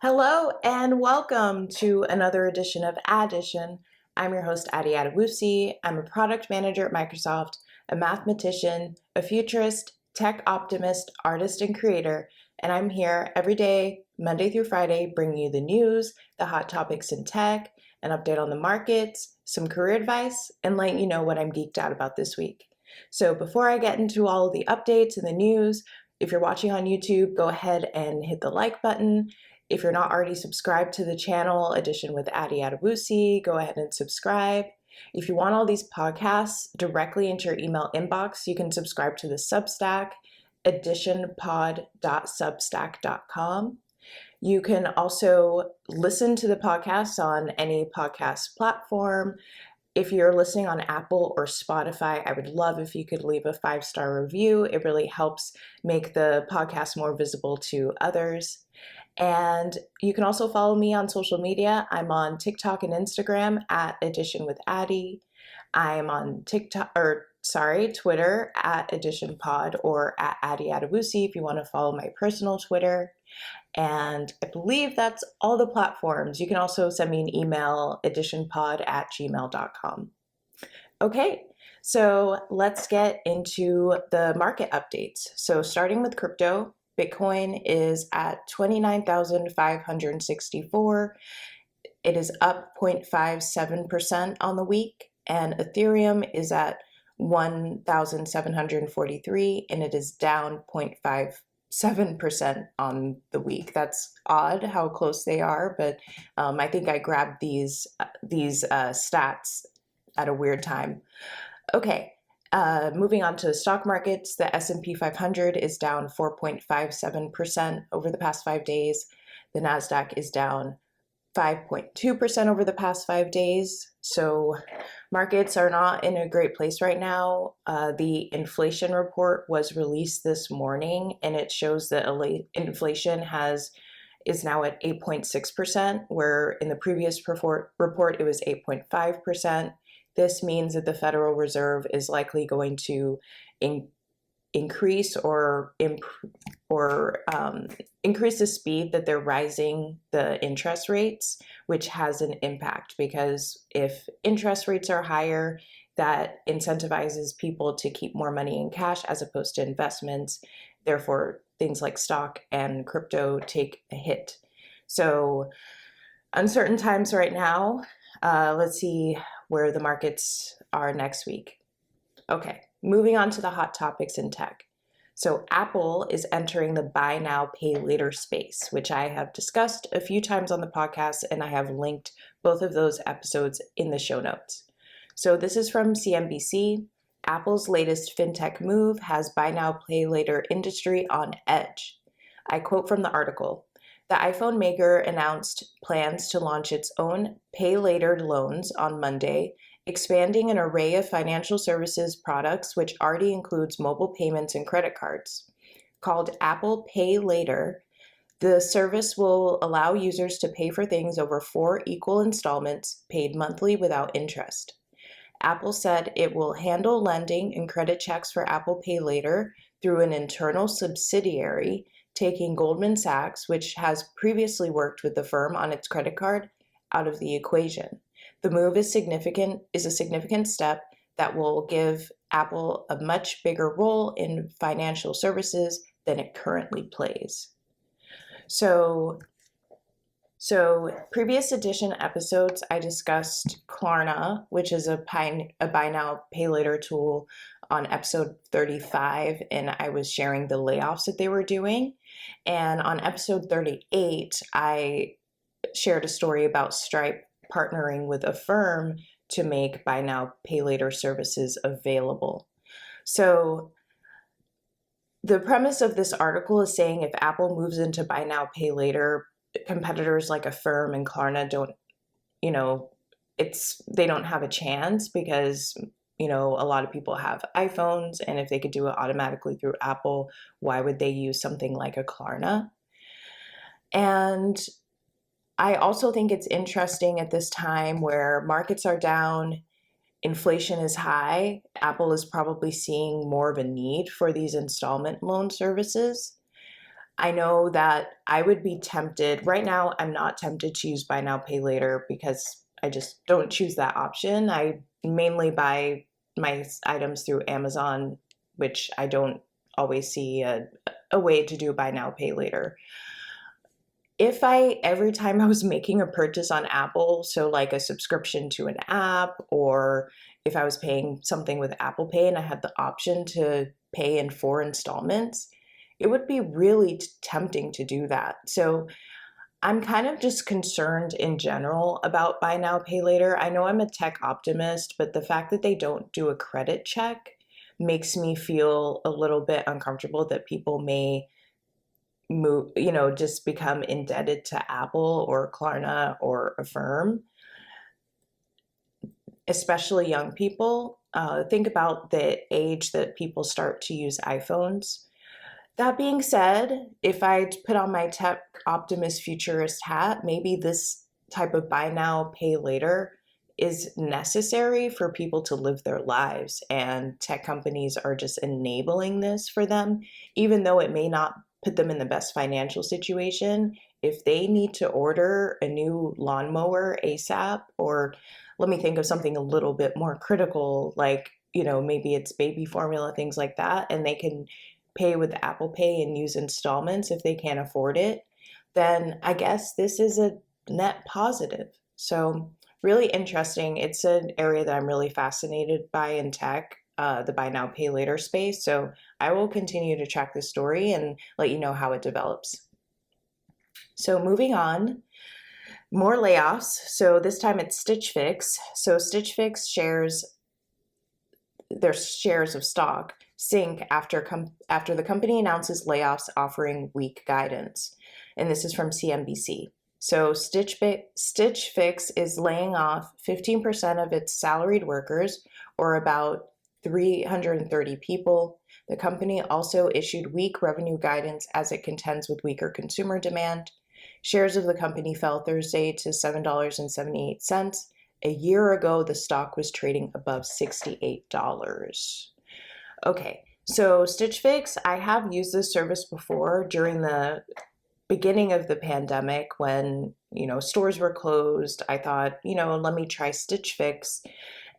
Hello and welcome to another edition of Addition. I'm your host, Addy. I'm a product manager at Microsoft, a mathematician, a futurist, tech optimist, artist, and creator, and I'm here every day, Monday through Friday, bringing you the news, the hot topics in tech, an update on the markets, some career advice, and letting you know what I'm geeked out about this week. So before I get into all of the updates and the news, if you're watching on YouTube, go ahead and hit the like button. If you're not already subscribed to the channel, Edition with Addy, go ahead and subscribe. If you want all these podcasts directly into your email inbox, you can subscribe to the Substack, editionpod.substack.com. You can also listen to the podcasts on any podcast platform. If you're listening on Apple or Spotify, I would love if you could leave a 5-star review. It really helps make the podcast more visible to others. And you can also follow me on social media. I'm on TikTok and Instagram at Edition with Addy. I am on Twitter at Edition Pod or at Addy if you want to follow my personal Twitter. And I believe that's all the platforms. You can also send me an email, editionpod@gmail.com. Okay, so let's get into the market updates. So starting with crypto, Bitcoin is at 29,564. It is up 0.57% on the week, and Ethereum is at 1,743, and it is down 0.57% on the week. That's odd how close they are, but I think I grabbed these stats at a weird time. Okay. Moving on to the stock markets, the S&P 500 is down 4.57% over the past 5 days. The NASDAQ is down 5.2% over the past 5 days. So markets are not in a great place right now. The inflation report was released this morning, and it shows that inflation is now at 8.6%, where in the previous report it was 8.5%. This means that the Federal Reserve is likely going to increase or increase the speed that they're rising the interest rates, which has an impact because if interest rates are higher, that incentivizes people to keep more money in cash as opposed to investments. Therefore, things like stock and crypto take a hit. So uncertain times right now. Let's see where the markets are next week. Okay, moving on to the hot topics in tech. So Apple is entering the buy now, pay later space, which I have discussed a few times on the podcast, and I have linked both of those episodes in the show notes. So this is from CNBC. Apple's latest fintech move has buy now, pay later industry on edge. I quote from the article. The iPhone maker announced plans to launch its own pay later loans on Monday, expanding an array of financial services products, which already includes mobile payments and credit cards. Called Apple Pay Later, the service will allow users to pay for things over 4 equal installments paid monthly without interest. Apple said it will handle lending and credit checks for Apple Pay Later through an internal subsidiary, taking Goldman Sachs, which has previously worked with the firm on its credit card, out of the equation. The move is a significant step that will give Apple a much bigger role in financial services than it currently plays. So previous edition episodes, I discussed Klarna, which is a buy now, pay later tool on episode 35, and I was sharing the layoffs that they were doing. And on episode 38, I shared a story about Stripe partnering with a firm to make buy now, pay later services available. So the premise of this article is saying if Apple moves into buy now, pay later, competitors like Affirm and Klarna they don't have a chance because a lot of people have iPhones, and if they could do it automatically through Apple, why would they use something like a Klarna? And I also think it's interesting at this time where markets are down, inflation is high, Apple is probably seeing more of a need for these installment loan services. I know that I would be tempted. Right now, I'm not tempted to use buy now, pay later because I just don't choose that option. I mainly buy my items through Amazon, which I don't always see a way to do buy now, pay later. If I, every time I was making a purchase on Apple, so like a subscription to an app, or if I was paying something with Apple Pay and I had the option to pay in 4 installments, it would be really tempting to do that. So I'm kind of just concerned in general about buy now, pay later. I know I'm a tech optimist, but the fact that they don't do a credit check makes me feel a little bit uncomfortable that people may move, just become indebted to Apple or Klarna or Affirm, especially young people. Think about the age that people start to use iPhones. That being said, if I put on my tech optimist futurist hat, maybe this type of buy now, pay later is necessary for people to live their lives. And tech companies are just enabling this for them, even though it may not put them in the best financial situation. If they need to order a new lawnmower ASAP, or let me think of something a little bit more critical, like, maybe it's baby formula, things like that, and they can pay with Apple Pay and use installments if they can't afford it, then I guess this is a net positive. So, really interesting. It's an area that I'm really fascinated by in tech, the buy now, pay later space. So, I will continue to track this story and let you know how it develops. So, moving on, more layoffs. So, this time it's Stitch Fix. So, Stitch Fix their shares of stock sink after the company announces layoffs, offering weak guidance. And this is from CNBC. So Stitch Fix is laying off 15% of its salaried workers, or about 330 people. The company also issued weak revenue guidance as it contends with weaker consumer demand. Shares of the company fell Thursday to $7.78. A year ago, the stock was trading above $68. Okay, so Stitch Fix, I have used this service before during the beginning of the pandemic when, stores were closed. I thought, let me try Stitch Fix.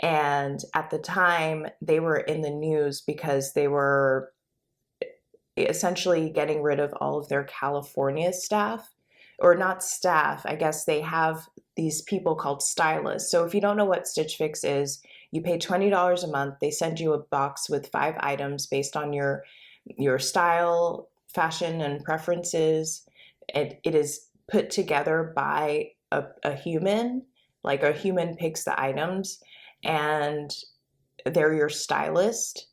And at the time, they were in the news because they were essentially getting rid of all of their California staff, or not staff. I guess they have these people called stylists. So if you don't know what Stitch Fix is, you pay $20 a month. They send you a box with 5 items based on your style, fashion, and preferences. It is put together by a human, like a human picks the items, and they're your stylist.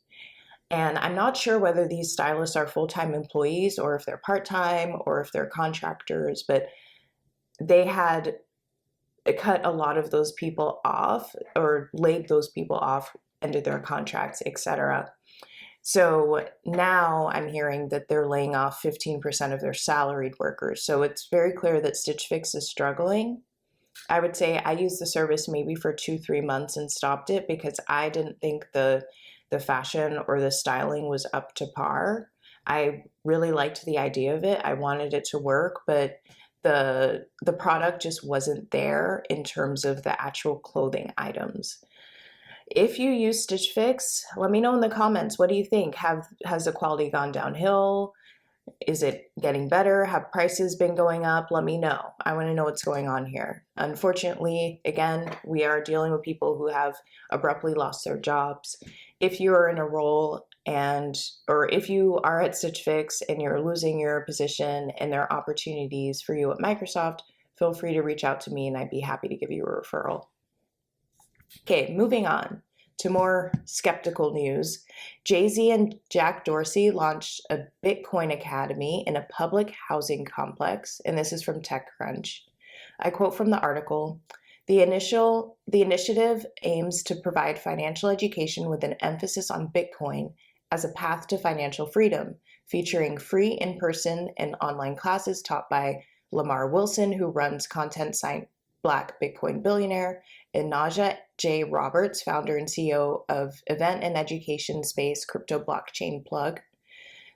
And I'm not sure whether these stylists are full-time employees or if they're part-time or if they're contractors, but they had cut a lot of those people off or laid those people off, ended their contracts, etc. So now I'm hearing that they're laying off 15% of their salaried workers. So it's very clear that Stitch Fix is struggling. I would say I used the service maybe for 2-3 months and stopped it because I didn't think the fashion or the styling was up to par. I really liked the idea of it. I wanted it to work, but the product just wasn't there in terms of the actual clothing items. If you use Stitch Fix, let me know in the comments. What do you think? Has the quality gone downhill? Is it getting better? Have prices been going up? Let me know. I want to know what's going on here. Unfortunately, again, we are dealing with people who have abruptly lost their jobs. If you are in a role or if you are at Stitch Fix and you're losing your position and there are opportunities for you at Microsoft, feel free to reach out to me and I'd be happy to give you a referral. Okay, moving on to more skeptical news. Jay-Z and Jack Dorsey launched a Bitcoin Academy in a public housing complex, and this is from TechCrunch. I quote from the article, the initiative aims to provide financial education with an emphasis on Bitcoin as a path to financial freedom, featuring free in-person and online classes taught by Lamar Wilson, who runs content site Black Bitcoin Billionaire, and Naja J. Roberts, founder and CEO of event and education space Crypto Blockchain Plug.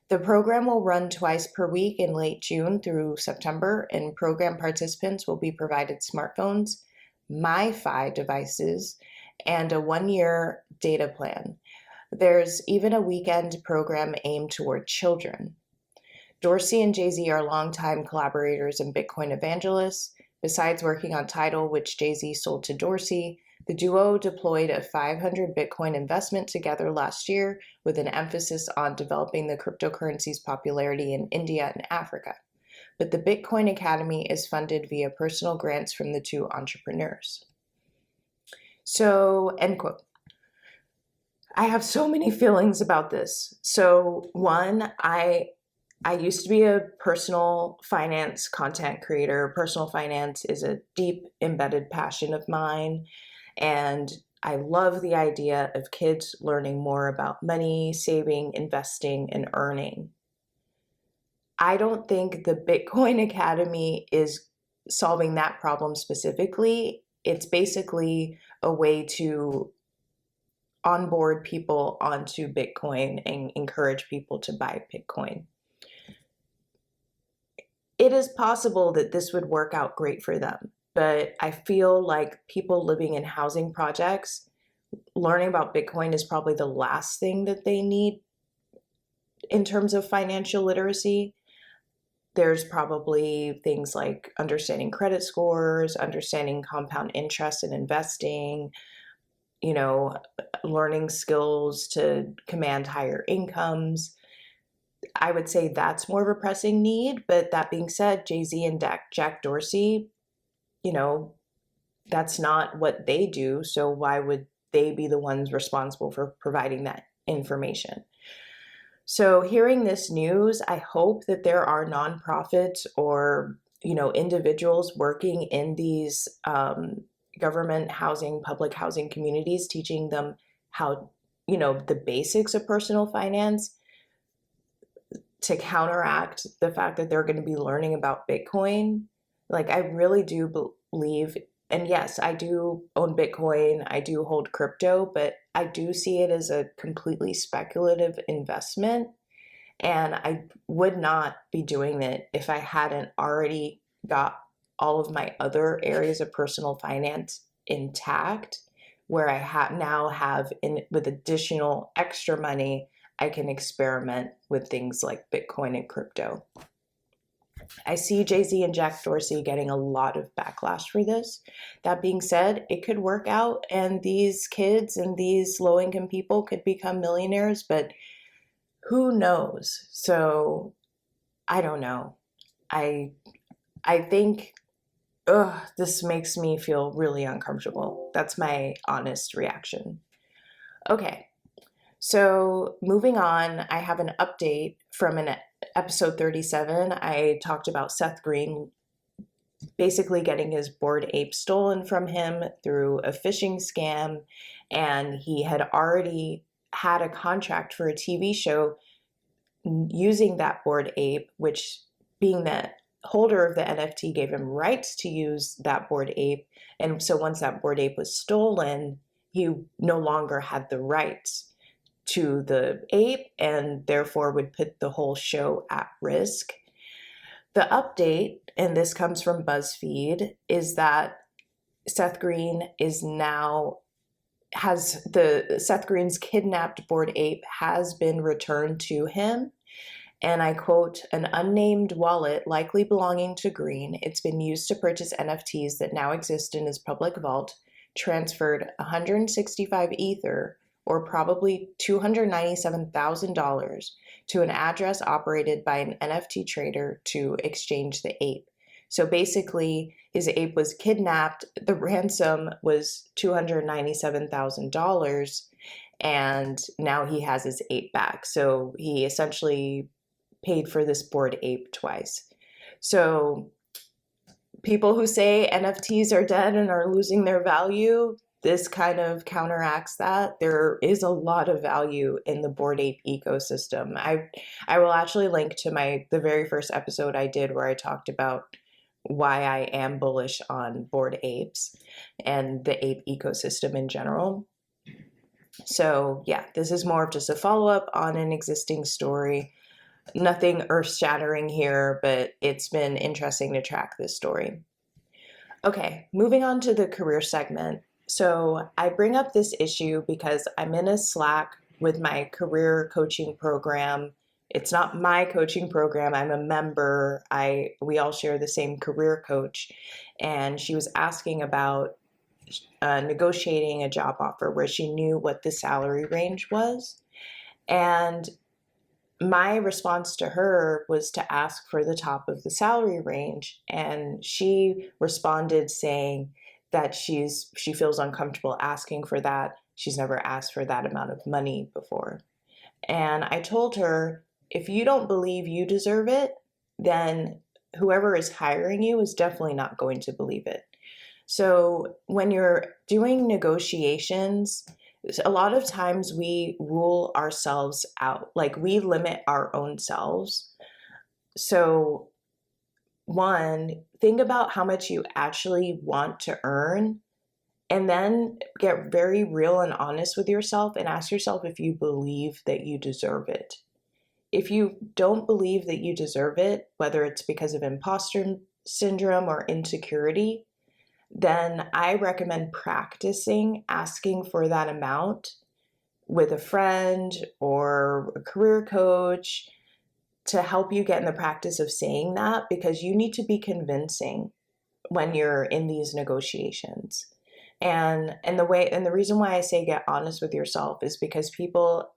The program will run twice per week in late June through September, and program participants will be provided smartphones, MiFi devices, and a 1-year data plan. There's even a weekend program aimed toward children. Dorsey and Jay-Z are longtime collaborators and Bitcoin evangelists. Besides working on Tidal, which Jay-Z sold to Dorsey, the duo deployed a 500 Bitcoin investment together last year with an emphasis on developing the cryptocurrency's popularity in India and Africa. But the Bitcoin Academy is funded via personal grants from the two entrepreneurs. So, end quote. I have so many feelings about this. So, one, I used to be a personal finance content creator. Personal finance is a deep embedded passion of mine. And I love the idea of kids learning more about money, saving, investing, and earning. I don't think the Bitcoin Academy is solving that problem specifically. It's basically a way to onboard people onto Bitcoin and encourage people to buy Bitcoin. It is possible that this would work out great for them, but I feel like people living in housing projects, learning about Bitcoin is probably the last thing that they need in terms of financial literacy. There's probably things like understanding credit scores, understanding compound interest in investing, learning skills to command higher incomes. I would say that's more of a pressing need. But that being said, Jay-Z and Jack Dorsey, that's not what they do. So why would they be the ones responsible for providing that information? So hearing this news, I hope that there are nonprofits or, individuals working in these government housing, public housing communities, teaching them how, the basics of personal finance to counteract the fact that they're going to be learning about Bitcoin. Like, I really do believe, and yes, I do own Bitcoin, I do hold crypto, but I do see it as a completely speculative investment. And I would not be doing it if I hadn't already got all of my other areas of personal finance intact, where I now have, with additional extra money, I can experiment with things like Bitcoin and crypto. I see Jay-Z and Jack Dorsey getting a lot of backlash for this. That being said, it could work out and these kids and these low-income people could become millionaires, but who knows? So I don't know. I think this makes me feel really uncomfortable. That's my honest reaction. Okay. So moving on, I have an update from an episode 37. I talked about Seth Green basically getting his Bored Ape stolen from him through a phishing scam, and he had already had a contract for a TV show using that Bored Ape, which, being the holder of the NFT, gave him rights to use that Bored Ape. And so once that Bored Ape was stolen, he no longer had the rights to the ape and therefore would put the whole show at risk. The update, and this comes from BuzzFeed, is that Seth Green Seth Green's kidnapped Bored Ape has been returned to him. And I quote, "An unnamed wallet likely belonging to Green. It's been used to purchase NFTs that now exist in his public vault, transferred 165 Ether, or probably $297,000, to an address operated by an NFT trader to exchange the ape." So basically, his ape was kidnapped. The ransom was $297,000, and now he has his ape back. So he essentially paid for this Bored Ape twice. So people who say NFTs are dead and are losing their value, this kind of counteracts that. There is a lot of value in the Bored Ape ecosystem. I will actually link to the very first episode I did where I talked about why I am bullish on Bored Apes and the ape ecosystem in general. So yeah, this is more of just a follow-up on an existing story. Nothing earth-shattering here, but it's been interesting to track this story. Okay, moving on to the career segment. So I bring up this issue because I'm in a Slack with my career coaching program. It's not my coaching program. I'm a member. We all share the same career coach, and she was asking about negotiating a job offer where she knew what the salary range was. And my response to her was to ask for the top of the salary range. And she responded saying that she feels uncomfortable asking for that. She's never asked for that amount of money before. And I told her, if you don't believe you deserve it, then whoever is hiring you is definitely not going to believe it. So when you're doing negotiations, a lot of times we rule ourselves out, like we limit our own selves. So, one, think about how much you actually want to earn, and then get very real and honest with yourself and ask yourself if you believe that you deserve it. If you don't believe that you deserve it, whether it's because of imposter syndrome or insecurity, then I recommend practicing asking for that amount with a friend or a career coach to help you get in the practice of saying that, because you need to be convincing when you're in these negotiations. And the reason why I say get honest with yourself is because people,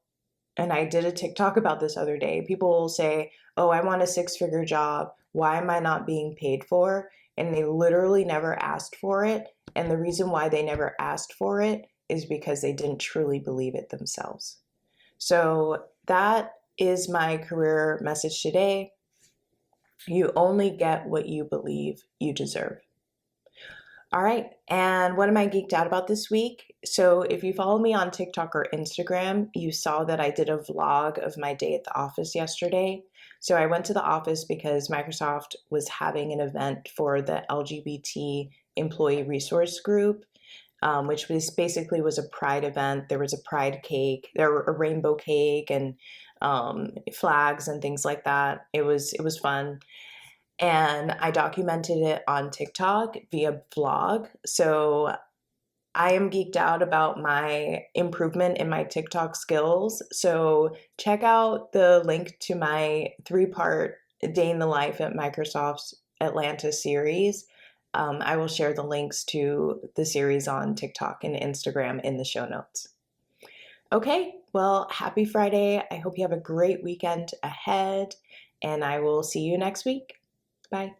and I did a TikTok about this other day, people will say, "Oh, I want a six-figure job. Why am I not being paid for?" And they literally never asked for it. And the reason why they never asked for it is because they didn't truly believe it themselves. So that is my career message today. You only get what you believe you deserve. All right. And what am I geeked out about this week? So, if you follow me on TikTok or Instagram, you saw that I did a vlog of my day at the office yesterday. So, I went to the office because Microsoft was having an event for the LGBT employee resource group, which was a pride event. There was a pride cake, there were a rainbow cake, and flags and things like that. It was fun, and I documented it on TikTok via vlog. So I am geeked out about my improvement in my TikTok skills. So check out the link to my 3-part day in the life at Microsoft's Atlanta series. I will share the links to the series on TikTok and Instagram in the show notes. Okay, well, happy Friday. I hope you have a great weekend ahead, and I will see you next week. Bye.